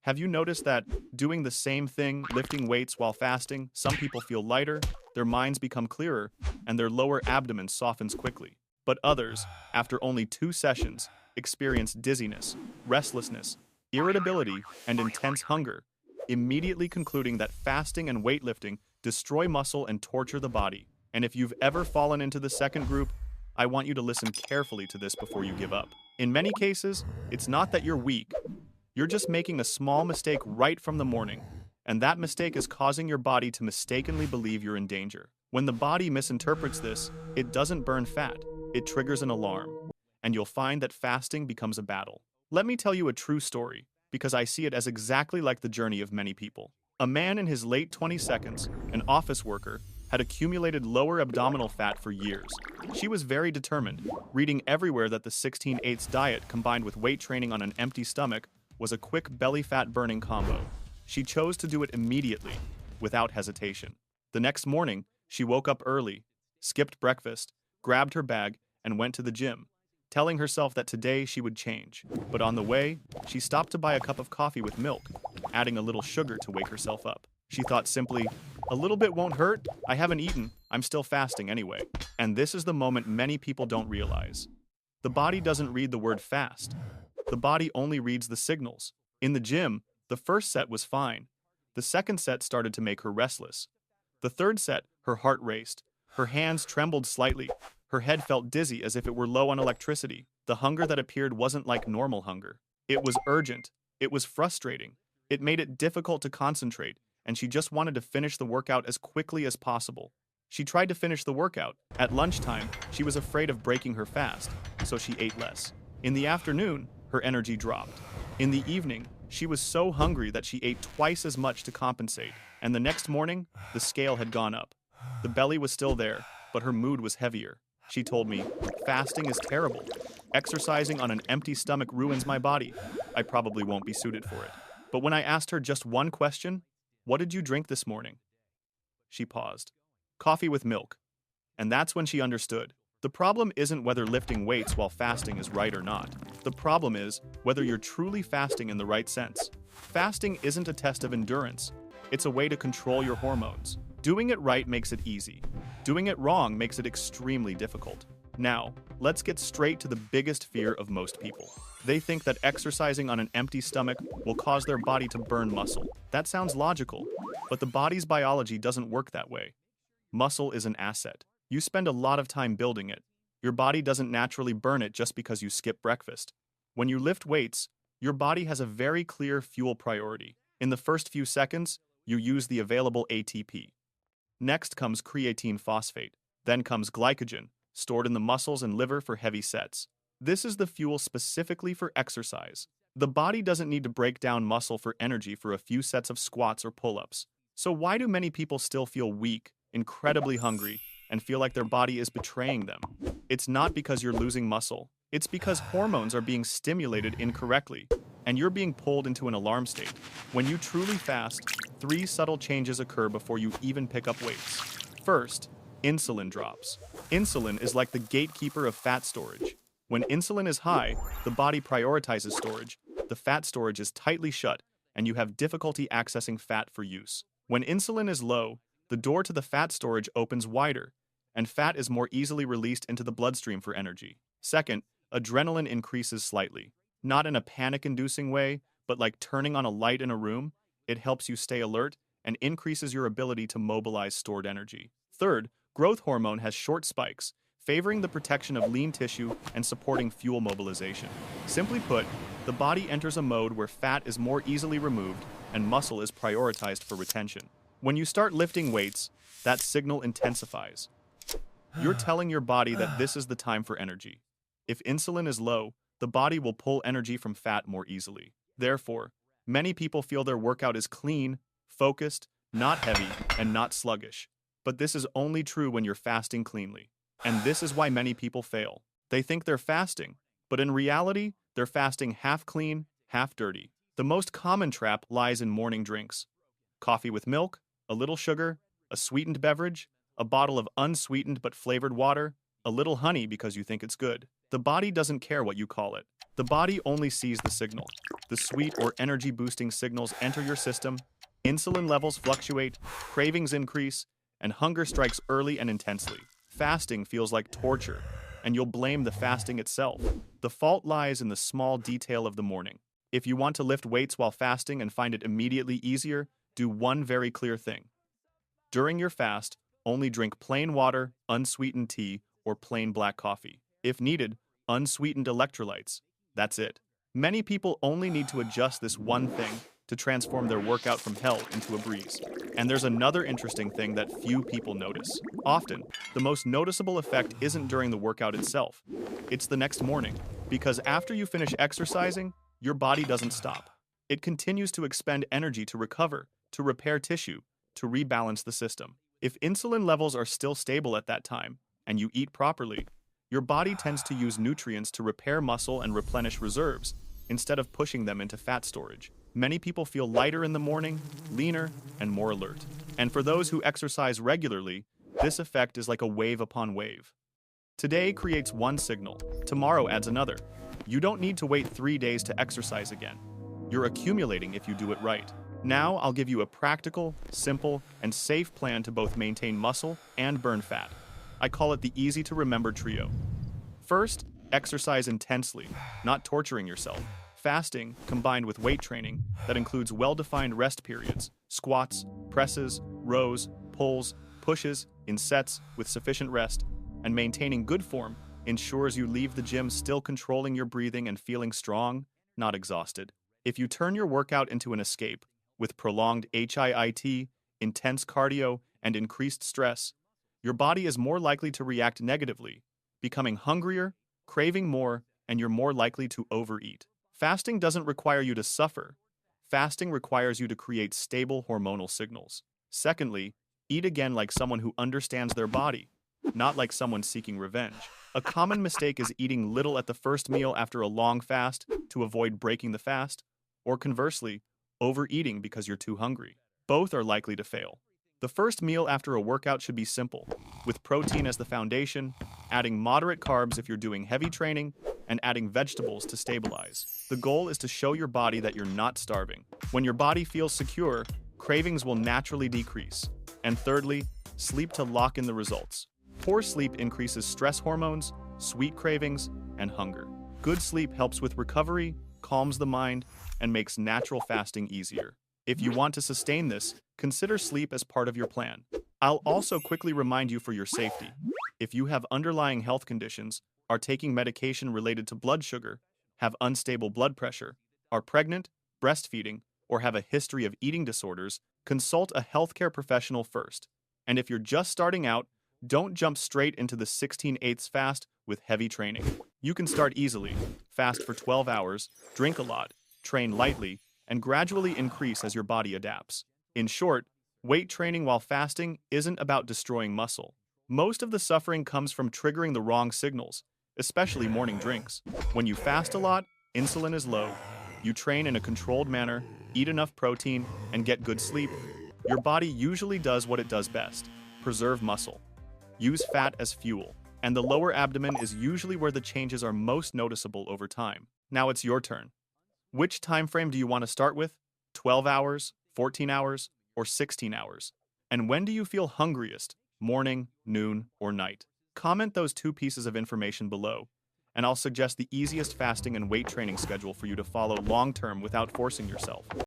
Have you noticed that doing the same thing, lifting weights while fasting, some people feel lighter, their minds become clearer, and their lower abdomen softens quickly? But others, after only 2 sessions, experience dizziness, restlessness, irritability, and intense hunger, immediately concluding that fasting and weightlifting destroy muscle and torture the body. And if you've ever fallen into the second group, I want you to listen carefully to this before you give up. In many cases, it's not that you're weak. You're just making a small mistake right from the morning, and that mistake is causing your body to mistakenly believe you're in danger. When the body misinterprets this, it doesn't burn fat, it triggers an alarm, and you'll find that fasting becomes a battle. Let me tell you a true story, because I see it as exactly like the journey of many people. A man in his late 20s, an office worker, had accumulated lower abdominal fat for years. She was very determined, reading everywhere that the 16/8 diet combined with weight training on an empty stomach was a quick belly fat burning combo. She chose to do it immediately, without hesitation. The next morning, she woke up early, skipped breakfast, grabbed her bag, and went to the gym, telling herself that today she would change. But on the way, she stopped to buy a cup of coffee with milk, adding a little sugar to wake herself up. She thought simply, a little bit won't hurt, I haven't eaten, I'm still fasting anyway. And this is the moment many people don't realize. The body doesn't read the word fast. The body only reads the signals. In the gym, the first set was fine. The second set started to make her restless. The third set, her heart raced. Her hands trembled slightly. Her head felt dizzy as if it were low on electricity. The hunger that appeared wasn't like normal hunger. It was urgent. It was frustrating. It made it difficult to concentrate, and she just wanted to finish the workout as quickly as possible. She tried to finish the workout. At lunchtime, she was afraid of breaking her fast, so she ate less. In the afternoon, her energy dropped. In the evening, she was so hungry that she ate twice as much to compensate, and the next morning, the scale had gone up. The belly was still there, but her mood was heavier. She told me, fasting is terrible. Exercising on an empty stomach ruins my body. I probably won't be suited for it. But when I asked her just one question, what did you drink this morning? She paused. Coffee with milk. And that's when she understood. The problem isn't whether lifting weights while fasting is right or not. The problem is whether you're truly fasting in the right sense. Fasting isn't a test of endurance. It's a way to control your hormones. Doing it right makes it easy. Doing it wrong makes it extremely difficult. Now, let's get straight to the biggest fear of most people. They think that exercising on an empty stomach will cause their body to burn muscle. That sounds logical, but the body's biology doesn't work that way. Muscle is an asset. You spend a lot of time building it. Your body doesn't naturally burn it just because you skip breakfast. When you lift weights, your body has a very clear fuel priority. In the first few seconds, you use the available ATP. Next comes creatine phosphate. Then comes glycogen, stored in the muscles and liver for heavy sets. This is the fuel specifically for exercise. The body doesn't need to break down muscle for energy for a few sets of squats or pull-ups. So why do many people still feel weak, incredibly hungry, and feel like their body is betraying them? It's not because you're losing muscle. It's because hormones are being stimulated incorrectly, and you're being pulled into an alarm state. When you truly fast, 3 subtle changes occur before you even pick up weights. First, insulin drops. Insulin is like the gatekeeper of fat storage. When insulin is high, the body prioritizes storage. The fat storage is tightly shut, and you have difficulty accessing fat for use. When insulin is low, the door to the fat storage opens wider, and fat is more easily released into the bloodstream for energy. Second, adrenaline increases slightly. Not in a panic-inducing way, but like turning on a light in a room. It helps you stay alert and increases your ability to mobilize stored energy. Third, growth hormone has short spikes, favoring the protection of lean tissue and supporting fuel mobilization. Simply put, the body enters a mode where fat is more easily removed and muscle is prioritized for retention. When you start lifting weights, that signal intensifies. You're telling your body that this is the time for energy. If insulin is low, the body will pull energy from fat more easily. Therefore, many people feel their workout is clean, focused, not heavy, and not sluggish. But this is only true when you're fasting cleanly. And this is why many people fail. They think they're fasting, but in reality, they're fasting half clean, half dirty. The most common trap lies in morning drinks. Coffee with milk, a little sugar, a sweetened beverage, a bottle of unsweetened but flavored water, a little honey because you think it's good. The body doesn't care what you call it. The body only sees the signal. The sweet or energy-boosting signals enter your system, insulin levels fluctuate, cravings increase, and hunger strikes early and intensely. Fasting feels like torture, and you'll blame the fasting itself. The fault lies in the small detail of the morning. If you want to lift weights while fasting and find it immediately easier, do one very clear thing. During your fast, only drink plain water, unsweetened tea, or plain black coffee. If needed, unsweetened electrolytes. That's it. Many people only need to adjust this one thing to transform their workout from hell into a breeze. And there's another interesting thing that few people notice. Often, the most noticeable effect isn't during the workout itself. It's the next morning, because after you finish exercising, your body doesn't stop. It continues to expend energy to recover, to repair tissue, to rebalance the system. If insulin levels are still stable at that time, and you eat properly, your body tends to use nutrients to repair muscle and replenish reserves, instead of pushing them into fat storage. Many people feel lighter in the morning, leaner, and more alert. And for those who exercise regularly, this effect is like a wave upon wave. Today creates one signal, tomorrow adds another. You don't need to wait 3 days to exercise again. You're accumulating if you do it right. Now I'll give you a practical, simple, and safe plan to both maintain muscle and burn fat. I call it the easy-to-remember trio. First, exercise intensely, not torturing yourself. Fasting, combined with weight training, that includes well-defined rest periods, squats, presses, rows, pulls, pushes, in sets with sufficient rest, and maintaining good form, ensures you leave the gym still controlling your breathing and feeling strong, not exhausted. If you turn your workout into an escape, with prolonged HIIT, intense cardio, and increased stress, your body is more likely to react negatively, becoming hungrier, craving more, and you're more likely to overeat. Fasting doesn't require you to suffer. Fasting requires you to create stable hormonal signals. Secondly, eat again like someone who understands their body, not like someone seeking revenge. A common mistake is eating little at the first meal after a long fast to avoid breaking the fast, or conversely, overeating because you're too hungry. Both are likely to fail. The first meal after a workout should be simple, with protein as the foundation, adding moderate carbs if you're doing heavy training, and adding vegetables to stabilize. The goal is to show your body that you're not starving. When your body feels secure, cravings will naturally decrease. And thirdly, sleep to lock in the results. Poor sleep increases stress hormones, sweet cravings, and hunger. Good sleep helps with recovery, calms the mind, and makes natural fasting easier. If you want to sustain this, consider sleep as part of your plan. I'll also quickly remind you for your safety. If you have underlying health conditions, are taking medication related to blood sugar, have unstable blood pressure, are pregnant, breastfeeding, or have a history of eating disorders, consult a healthcare professional first. And if you're just starting out, don't jump straight into the 16/8 fast with heavy training. You can start easily, fast for 12 hours, drink a lot, train lightly, and gradually increase as your body adapts. In short, weight training while fasting isn't about destroying muscle. Most of the suffering comes from triggering the wrong signals, especially morning drinks. When you fast a lot, insulin is low. You train in a controlled manner, eat enough protein, and get good sleep. Your body usually does what it does best: preserve muscle. Use fat as fuel. And the lower abdomen is usually where the changes are most noticeable over time. Now it's your turn. Which time frame do you want to start with? 12 hours, 14 hours, or 16 hours? And when do you feel hungriest? Morning, noon, or night? Comment those 2 pieces of information below, and I'll suggest the easiest fasting and weight training schedule for you to follow long-term without forcing yourself.